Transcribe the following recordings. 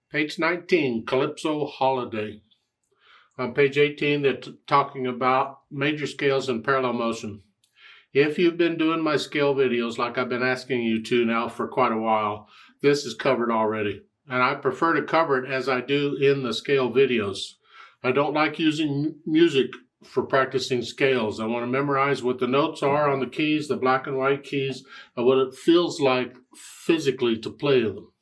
Page 19, Calypso Holiday. On page 18, they're talking about major scales and parallel motion. If you've been doing my scale videos like I've been asking you to now for quite a while, this is covered already. And I prefer to cover it as I do in the scale videos. I don't like using music for practicing scales. I want to memorize what the notes are on the keys, the black and white keys, and what it feels like physically to play them.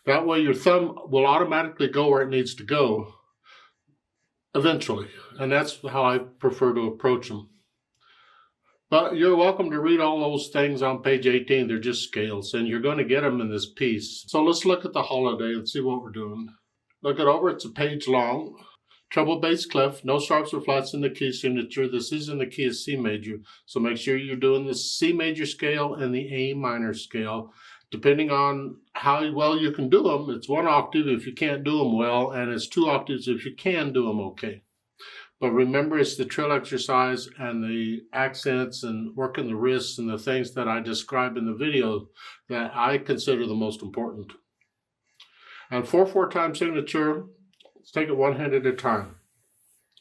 That way your thumb will automatically go where it needs to go eventually. And that's how I prefer to approach them. But you're welcome to read all those things on page 18. They're just scales, and you're going to get them in this piece. So let's look at the holiday and see what we're doing. Look it over. It's a page long. Treble bass clef, no sharps or flats in the key signature. This is in the key of C major. So make sure you're doing the C major scale and the A minor scale. Depending on how well you can do them, it's one octave if you can't do them well, and it's two octaves if you can do them okay. But remember, it's the trill exercise and the accents and working the wrists and the things that I described in the video that I consider the most important. And 4/4 time signature, let's take it one hand at a time.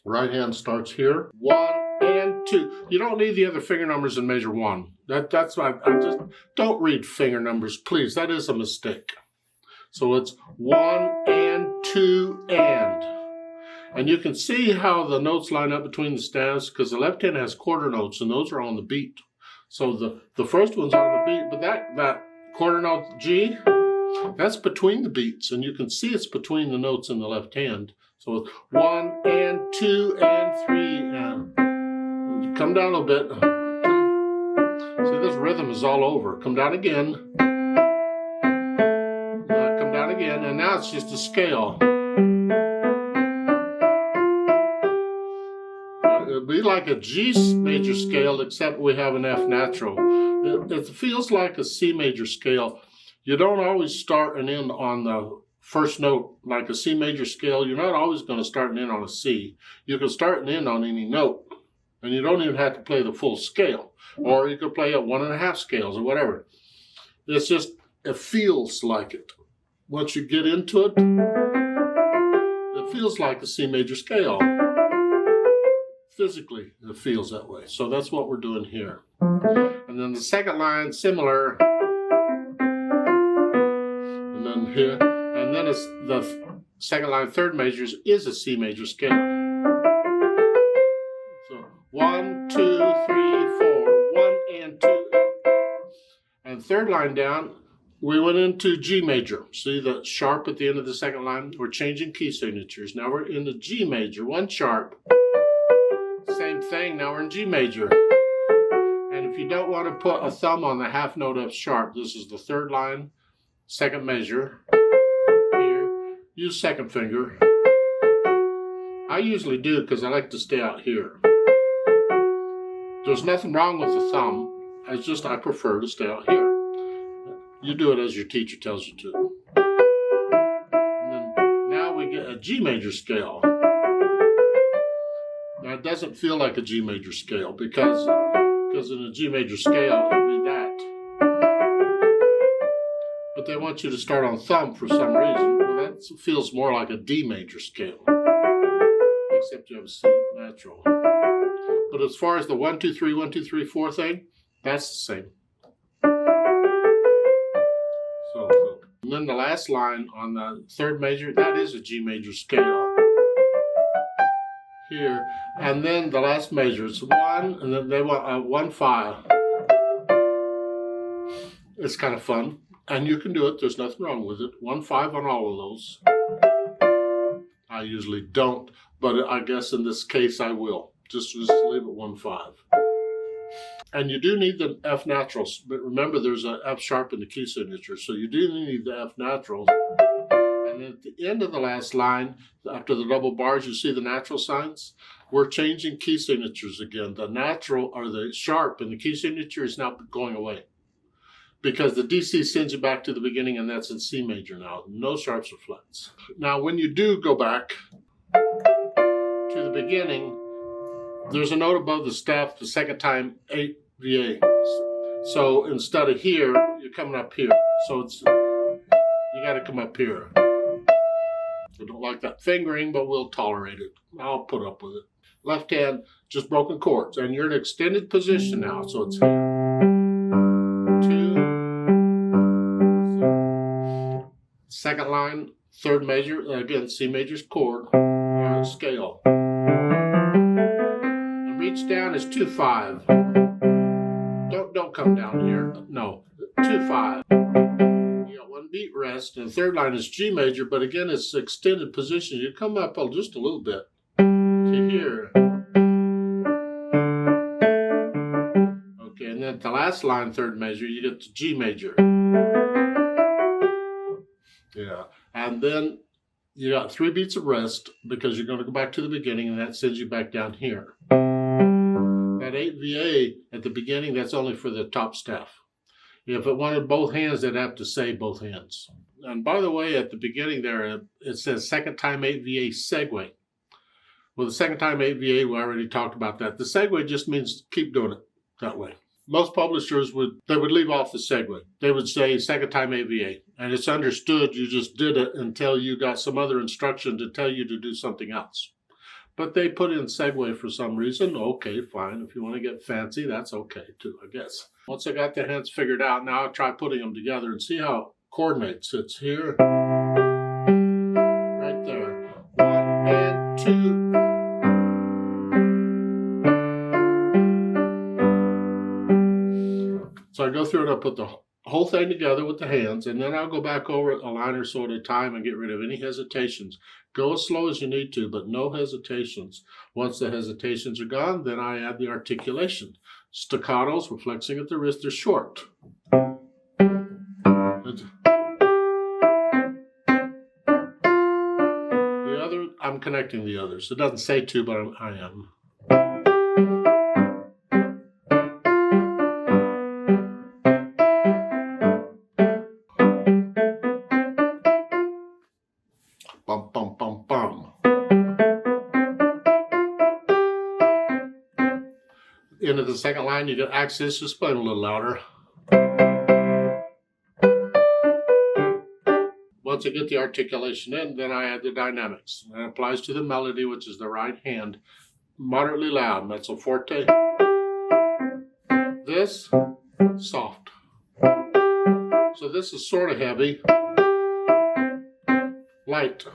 Right hand starts here, 1 and 2. You don't need the other finger numbers in measure 1. That's why I just don't read finger numbers, please. That is a mistake. So it's 1 and 2 and. And you can see how the notes line up between the staves because the left hand has quarter notes and those are on the beat. So the first one's on the beat, but that quarter note G, that's between the beats, and you can see it's between the notes in the left hand. So it's 1 and 2 and 3 and. Come down a little bit. See, this rhythm is all over. Come down again. Come down again, and now it's just a scale. It'd be like a G major scale, except we have an F natural. It feels like a C major scale. You don't always start and end on the first note like a C major scale. You're not always going to start and end on a C. You can start and end on any note, and you don't even have to play the full scale. Or you could play at 1.5 scales or whatever. It's just, it feels like it. Once you get into it, it feels like a C major scale. Physically, it feels that way. So that's what we're doing here. And then the second line, similar. And then here. And then it's the second line, third measures is a C major scale. So 1, 2, 3, 4. 1 and 2. And third line down, we went into G major. See the sharp at the end of the second line? We're changing key signatures. Now we're in the G major, one sharp. Same thing, now we're in G major. And if you don't want to put a thumb on the half note F sharp, this is the third line, second measure. Here, use second finger. I usually do because I like to stay out here. There's nothing wrong with the thumb, it's just I prefer to stay out here. You do it as your teacher tells you to. And then now we get a G major scale. Now it doesn't feel like a G major scale because in a G major scale it would be that. But they want you to start on thumb for some reason. Well, that feels more like a D major scale. Except you have a C natural. But as far as the 1, 2, 3, 1, 2, 3, 4 thing, that's the same. So, and then the last line on the third measure, that is a G major scale. Here, and then the last measure is 1, and then they want 1, 5. It's kind of fun, and you can do it. There's nothing wrong with it. 1, 5 on all of those. I usually don't, but I guess in this case I will. Just leave it 1, 5. And you do need the F naturals, but remember there's an F sharp in the key signature, so you do need the F naturals. And at the end of the last line, after the double bars, you see the natural signs. We're changing key signatures again. The natural, or the sharp in the key signature is now going away. Because the DC sends you back to the beginning, and that's in C major now. No sharps or flats. Now, when you do go back to the beginning, there's a note above the staff the second time, 8 VA. So instead of here, you're coming up here. So it's, you got to come up here. I don't like that fingering, but we'll tolerate it. I'll put up with it. Left hand, just broken chords. And you're in extended position now. So it's 2. Second line, third measure, again, C major's chord, scale. And reach down is 2-5. Don't come down here. No, 2-5. You got one beat rest, and the third line is G major, but again, it's extended position. You come up just a little bit to here. Okay, and then the last line, third measure, you get to G major. Yeah, and then you got 3 beats of rest because you're going to go back to the beginning, and that sends you back down here. That 8 VA at the beginning, that's only for the top staff. If it wanted both hands, they'd have to say both hands. And by the way, at the beginning there, it says second time 8 VA segue. Well, the second time 8 VA, we already talked about that. The segue just means keep doing it that way. Most publishers would leave off the segue. They would say second time 8 VA. And it's understood you just did it until you got some other instruction to tell you to do something else. But they put in segue for some reason. Okay, fine. If you want to get fancy, that's okay too, I guess. Once I got the hands figured out, now I'll try putting them together and see how it coordinates. It's here, right there. 1 and 2. So I go through and I put the whole thing together with the hands, and then I'll go back over it a line or so at a time and get rid of any hesitations. Go as slow as you need to, but no hesitations. Once the hesitations are gone, then I add the articulation. Staccatos, we're flexing at the wrist, they're short. The other, I'm connecting the others. It doesn't say to, but I am. Bum, bum, bum, bum. Into the second line, you get accents, just play a little louder. Once I get the articulation in, then I add the dynamics. That applies to the melody, which is the right hand. Moderately loud, mezzo forte. This, soft. So this is sort of heavy. Light.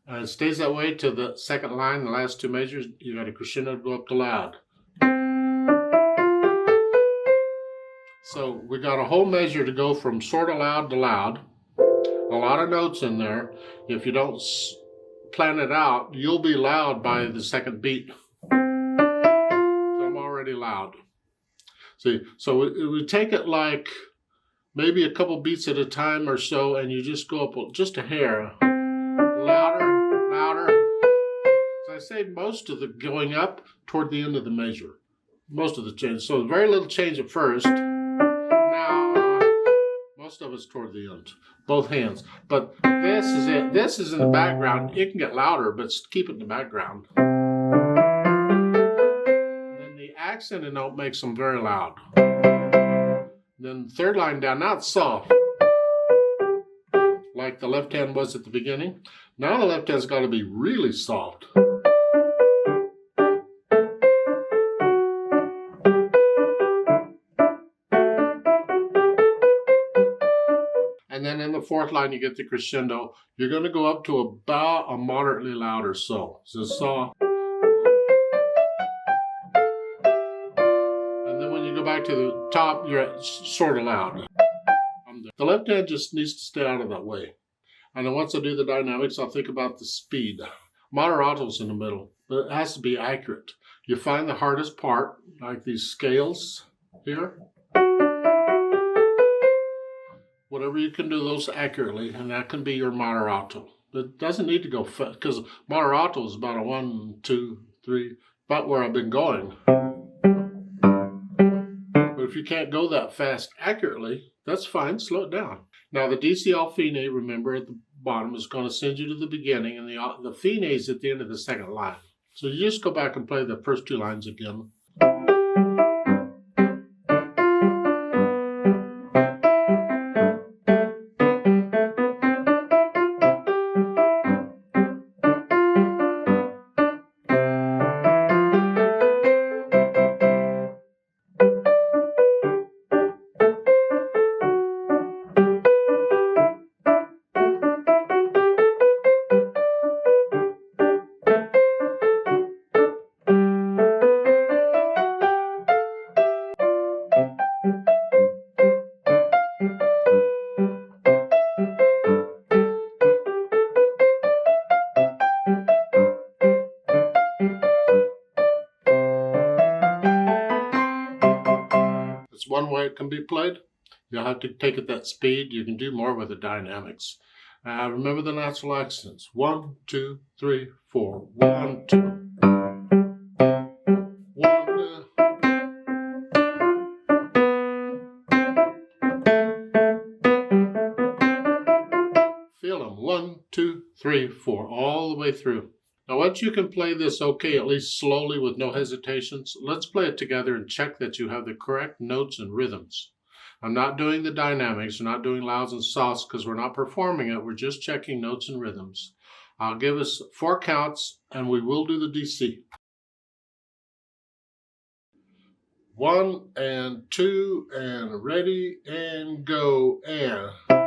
And it stays that way to the second line, the last 2 measures. You got a crescendo to go up to loud. So we got a whole measure to go from sort of loud to loud. A lot of notes in there. If you don't plan it out, you'll be loud by the second beat. So I'm already loud. See, so it would take it like maybe a couple beats at a time or so, and you just go up just a hair. Louder, louder. So I say most of the going up toward the end of the measure. Most of the change. So very little change at first. Now, most of it's toward the end. Both hands. But this is it. This is in the background. It can get louder, but keep it in the background. Accent and note makes them very loud. Then third line down, now it's soft. Like the left hand was at the beginning. Now the left hand's got to be really soft. And then in the fourth line you get the crescendo. You're going to go up to about a moderately loud or so. So soft. Back to the top, you're sort of loud. The left hand just needs to stay out of that way. And then once I do the dynamics, I'll think about the speed. Moderato's in the middle, but it has to be accurate. You find the hardest part, like these scales here. Whatever you can do those accurately, and that can be your moderato. It doesn't need to go fast, because moderato is about a 1, 2, 3, about where I've been going. If you can't go that fast accurately, that's fine, slow it down. Now the DCL fine, remember at the bottom, is going to send you to the beginning, and the fine is at the end of the second line. So you just go back and play the first 2 lines again. That's one way it can be played. You'll have to take it that speed. You can do more with the dynamics. Remember the natural accents. 1, 2, 3, 4. 1, 2. 1. Feel them. 1, 2, 3, 4. All the way through. Now, once you can play this okay, at least slowly with no hesitations, let's play it together and check that you have the correct notes and rhythms. I'm not doing the dynamics, we're not doing louds and softs because we're not performing it, we're just checking notes and rhythms. I'll give us 4 counts and we will do the DC. 1 and 2 and ready and go and...